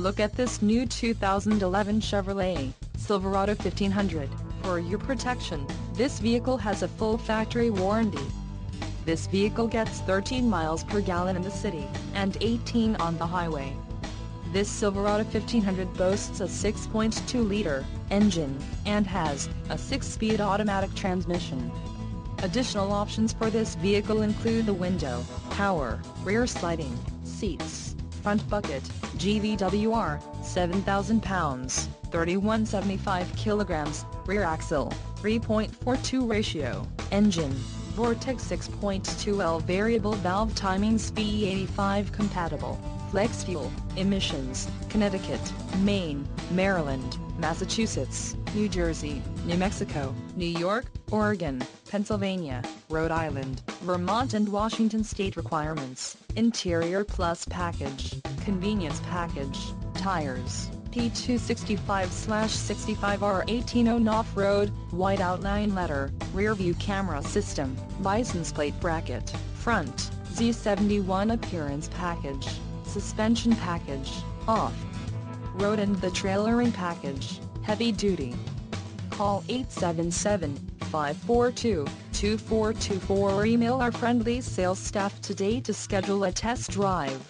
Look at this new 2011 Chevrolet Silverado 1500. For your protection, this vehicle has a full factory warranty. This vehicle gets 13 miles per gallon in the city, and 18 on the highway. This Silverado 1500 boasts a 6.2-liter engine, and has a 6-speed automatic transmission. Additional options for this vehicle include the window power, rear sliding seats, front bucket, GVWR, 7,000 pounds, 3175 kilograms, rear axle, 3.42 ratio, engine, Vortex 6.2L variable valve timings VE85 compatible, flex fuel, emissions, Connecticut, Maine, Maryland, Massachusetts, New Jersey, New Mexico, New York, Oregon, Pennsylvania, Rhode Island, Vermont and Washington state requirements. Interior Plus package, convenience package, tires, P265/65R 18 off-road, white outline letter, rear view camera system, license plate bracket, front, Z71 appearance package, suspension package, off-road and the trailering package, heavy duty. Call 877-542-2424 or email our friendly sales staff today to schedule a test drive.